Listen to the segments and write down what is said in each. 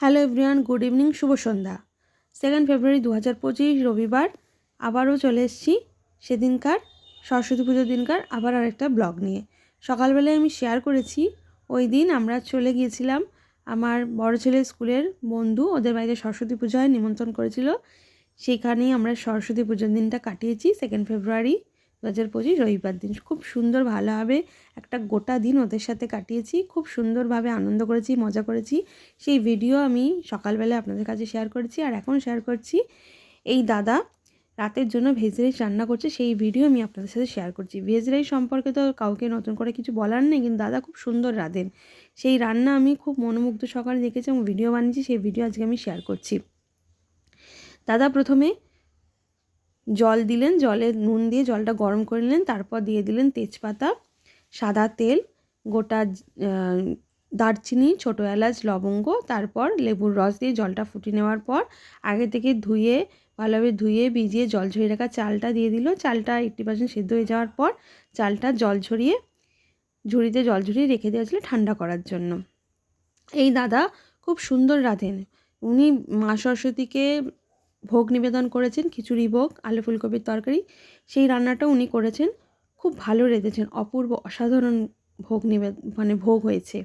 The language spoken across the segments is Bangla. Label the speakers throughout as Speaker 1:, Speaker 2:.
Speaker 1: হ্যালো এভরিওয়ান, গুড ইভিনিং, শুভ সন্ধ্যা। 2 ফেব্রুয়ারি 2025 রবিবার আবারও চলে এসেছি সেদিনকার সরস্বতী পুজোর দিনকার আবার আরেকটা ব্লগ নিয়ে। সকালবেলায় আমি শেয়ার করেছি ওই দিন আমরা চলে গিয়েছিলাম আমার বড় ছেলের স্কুলের বন্ধু, ওদের বাড়িতে সরস্বতী পূজায় নিমন্ত্রণ করেছিল। সেইখানেই আমরা সরস্বতী পুজোর দিনটা কাটিয়েছি 2 ফেব্রুয়ারি 2025 রবিবার দিন। খুব সুন্দর ভালোভাবে একটা গোটা দিন ওদের সাথে কাটিয়েছি, খুব সুন্দরভাবে আনন্দ করেছি, মজা করেছি। সেই ভিডিও আমি সকালবেলায় আপনাদের কাছে শেয়ার করেছি আর এখন শেয়ার করছি। এই দাদা রাতের জন্য ভেজ রাইস রান্না করছে, সেই ভিডিও আমি আপনাদের সাথে শেয়ার করছি। ভেজ রাইস সম্পর্কে তো কাউকে নতুন করে কিছু বলার নেই, কিন্তু দাদা খুব সুন্দর রাঁধেন। সেই রান্না আমি খুব মনোমুগ্ধ সহকারে দেখেছি এবং ভিডিও বানিয়েছি, সেই ভিডিও আজকে আমি শেয়ার করছি। দাদা প্রথমে জল দিলেন, জলে নুন দিয়ে জলটা গরম করে নিলেন, তারপর দিয়ে দিলেন তেজপাতা, সাদা তেল, গোটা দারচিনি, ছোটো এলাচ, লবঙ্গ, তারপর লেবুর রস দিয়ে জলটা ফুটিয়ে নেওয়ার পর আগে থেকে ভালোভাবে ধুয়ে ভিজিয়ে জল ঝরিয়ে রাখা চালটা দিয়ে দিল। চালটা 80% সিদ্ধ হয়ে যাওয়ার পর চালটা ঝুড়িতে জল ঝরিয়ে রেখে দেওয়া ছিল ঠান্ডা করার জন্য। এই দাদা খুব সুন্দর রাঁধেন। উনি মা সরস্বতীকে ভোগ নিবেদন করেছেন, খিচুড়ি ভোগ, আলু ফুলকপির তরকারি, সেই রান্নাটা উনি করেছেন। খুব ভালো রেঁধেছেন, অপূর্ব অসাধারণ ভোগ হয়েছে।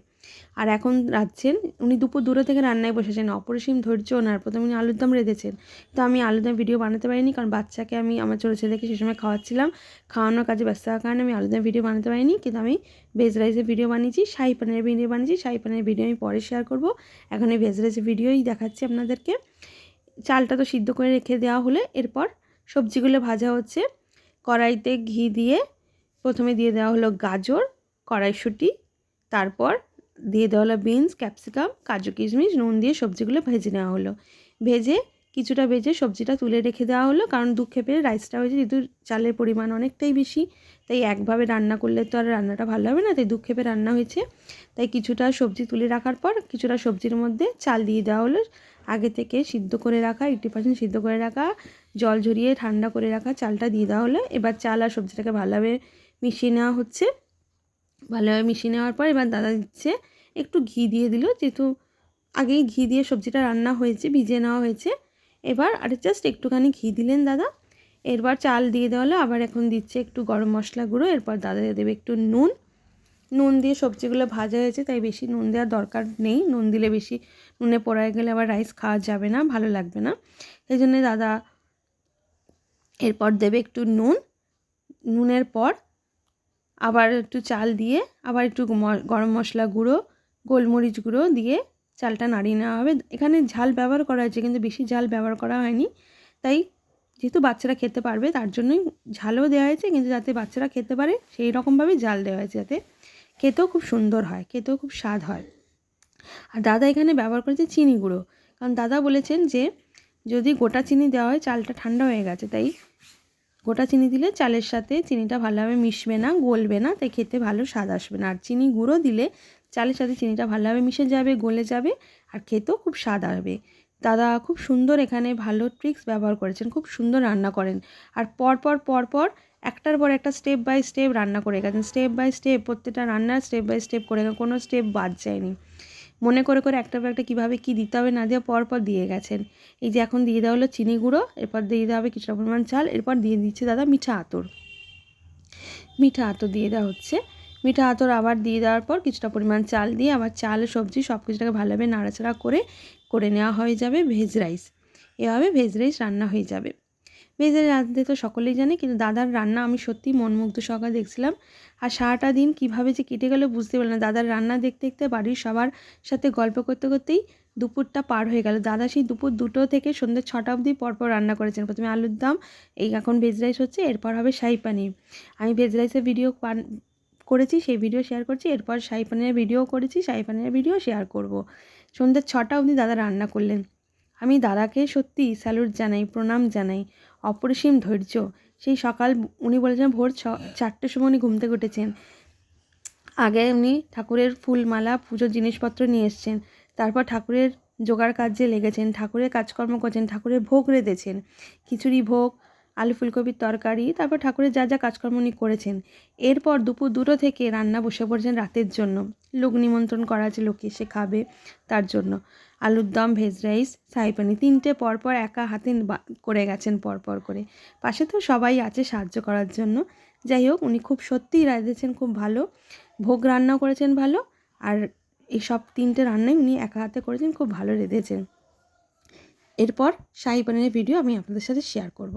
Speaker 1: আর এখন রাঁধছেন, উনি দুপুর 2টা থেকে রান্নায় বসেছেন। অপরিসীম ধৈর্য ওনার। প্রথমে উনি আলুর দম রেঁধেছেন, তো আমি আলুর দম ভিডিও বানাতে পারিনি, কারণ বাচ্চাকে আমি আমার ছোটো ছেলেকে সে সময় খাওয়াচ্ছিলাম। খাওয়ানোর কাজে ব্যস্ত থাকার কারণে আমি আলুর দম ভিডিও বানাতে পারিনি, কিন্তু আমি ভেজ রাইসের ভিডিও বানিয়েছি, শাহী পানিরের ভিডিও বানিয়েছি। শাহী পানিরের ভিডিও আমি পরে শেয়ার করব, এখন এই ভেজ রাইসের ভিডিওই দেখাচ্ছি আপনাদেরকে। চালটা তো সিদ্ধ করে রেখে দেওয়া হলে এরপর সবজিগুলো ভাজা হচ্ছে। কড়াইতে ঘি দিয়ে প্রথমে দিয়ে দেওয়া হলো গাজর, কড়াইশুঁটি, তারপর দিয়ে দেওয়া হলো বিনস, ক্যাপসিকাম, কাজু কিশমিশ, নুন দিয়ে সবজিগুলো ভেজে নেওয়া হলো। কিছুটা ভেজে সবজিটা তুলে রেখে দেওয়া হলো, কারণ দুক্ষেপে রাইসটা হয়েছে, যেহেতু চালের পরিমাণ অনেকটাই বেশি, তাই একভাবে রান্না করলে তো আর রান্নাটা ভালো হবে না, তাই দুক্ষেপে রান্না হয়েছে। তাই কিছুটা সবজি তুলে রাখার পর কিছুটা সবজির মধ্যে চাল দিয়ে দেওয়া হলো। আগে থেকে সিদ্ধ করে রাখা 80% সিদ্ধ করে রাখা, জল ঝরিয়ে ঠান্ডা করে রাখা চালটা দিয়ে দেওয়া হলো। এবার চাল আর সবজিটাকে ভালোভাবে মিশিয়ে নেওয়া হচ্ছে। ভালোভাবে মিশিয়ে নেওয়ার পর এবার দাদা দিচ্ছে একটু ঘি দিয়ে দিল, যেহেতু আগেই ঘি দিয়ে সবজিটা রান্না হয়েছে, ভিজিয়ে নেওয়া হয়েছে। এবার আর জাস্ট একটুখানি ঘি দিলেন দাদা। এরপর চাল দিয়ে দেওয়া হলো। আবার এখন দিচ্ছে একটু গরম মশলা গুঁড়ো। এরপর দাদা দেবে একটু নুন দিয়ে সবজিগুলো ভাজা হয়েছে, তাই বেশি নুন দেওয়ার দরকার নেই। নুন দিলে বেশি নুনে পোড়ায় গেলে আবার রাইস খাওয়া যাবে না, ভালো লাগবে না। সেই জন্যে দাদা এরপর দেবে একটু নুনের পর আবার একটু চাল দিয়ে আবার একটু গরম মশলা গুঁড়ো, গোলমরিচ গুঁড়ো দিয়ে চালটা নাড়িয়ে নেওয়া হবে। এখানে ঝাল ব্যবহার করা হয়েছে, কিন্তু বেশি ঝাল ব্যবহার করা হয়নি। তাই যেহেতু বাচ্চারা খেতে পারবে তার জন্যই ঝালও দেওয়া হয়েছে, কিন্তু যাতে বাচ্চারা খেতে পারে সেই রকমভাবে ঝাল দেওয়া হয়েছে, যাতে খেতেও খুব সুন্দর হয়, খেতেও খুব স্বাদ হয়। আর দাদা এখানে ব্যবহার করেছে চিনি গুঁড়ো, কারণ দাদা বলেছেন যে যদি গোটা চিনি দেওয়া হয় চালটা ঠান্ডা হয়ে গেছে, তাই গোটা চিনি দিলে চালের সাথে চিনিটা ভালোভাবে মিশবে না, গলবে না, তাই খেতে ভালো স্বাদ আসবে না। আর চিনি গুঁড়ো দিলে চালের সাথে চিনিটা ভালোভাবে মিশে যাবে, গলে যাবে, আর খেতেও খুব স্বাদ আসবে। দাদা খুব সুন্দর এখানে ভালো ট্রিক্স ব্যবহার করেছেন, খুব সুন্দর রান্না করেন। আর পরপর একটার পর একটা স্টেপ বাই স্টেপ রান্না করে গেছেন, স্টেপ বাই স্টেপ প্রত্যেকটা রান্নার স্টেপ বাই স্টেপ করে, কোনো স্টেপ বাদ যায়নি। মনে করে একটার পর একটা কীভাবে কী দিতে হবে না দিয়ে পরপর দিয়ে গেছেন। এই যে এখন দিয়ে দেওয়া হলো চিনি গুঁড়ো, এরপর দিয়ে দেওয়া হবে কিছুটা পরিমাণ চাল, এরপর দিয়ে দিচ্ছে দাদা মিঠা আতর দিয়ে দেওয়া হচ্ছে। মিঠা আতর আবার দিয়ে দেওয়ার পর কিছুটা পরিমাণ চাল দিয়ে আবার চাল সবজি সব কিছুটাকে ভালোভাবে নাড়াচাড়া করে নেওয়া হয়ে যাবে ভেজ রাইস। এভাবে ভেজ রাইস রান্না হয়ে যাবে। ভেজ রাইস রাঁধতে তো সকলেই জানে, কিন্তু দাদার রান্না আমি সত্যি মনমুগ্ধ সহকারে দেখছিলাম। আর সারাটা দিন কীভাবে যে কেটে গেল বুঝতে পারলাম না। দাদার রান্না দেখতে দেখতে বাড়ির সবার সাথে গল্প করতে করতেই দুপুরটা পার হয়ে গেল। দাদা সেই দুপুর 2টো থেকে সন্ধ্যে 6টা অবধি পরপর রান্না করেছেন। প্রথমে আলুর দম, এই এখন ভেজ রাইস হচ্ছে, এরপর হবে শাহী পানির। আমি ভেজ রাইসের ভিডিও করেছি, সেই ভিডিও শেয়ার করছি। এরপর শাহী পানিরের ভিডিও করেছি, শাহী পানিরের ভিডিও শেয়ার করব। সন্ধ্যে 6টা অবধি দাদা রান্না করলেন। আমি দাদাকে সত্যি স্যালুট জানাই, প্রণাম জানাই। অপরিসীম ধৈর্য। সেই সকাল উনি বলেছেন ভোর 4টের সময় উনি ঘুম থেকে উঠেছেন। আগে উনি ঠাকুরের ফুলমালা পুজোর জিনিসপত্র নিয়ে এসছেন, তারপর ঠাকুরের জোগাড় কাজে লেগেছেন, ঠাকুরের কাজকর্ম করছেন, ঠাকুরের ভোগ রেঁধেছেন, খিচুড়ি ভোগ, আলু ফুলকপির তরকারি, তারপর ঠাকুরের যা যা কাজকর্ম উনি করেছেন। এরপর দুপুর 2টো থেকে রান্না বসে পড়েছেন রাতের জন্য। লোক নিমন্ত্রণ করা আছে, লোকে এসে খাবে তার জন্য। আলুর দম, ভেজ রাইস, শাহী পানির, 3টে পরপর একা হাতে করে গেছেন পরপর করে। পাশে তো সবাই আছে সাহায্য করার জন্য। যাই হোক, উনি খুব সত্যিই রেঁধেছেন খুব ভালো, ভোগ রান্নাও করেছেন ভালো, আর এইসব 3টে রান্নাই উনি একা হাতে করেছেন, খুব ভালো রেঁধেছেন। এরপর শাহী পানিরের ভিডিও আমি আপনাদের সাথে শেয়ার করব।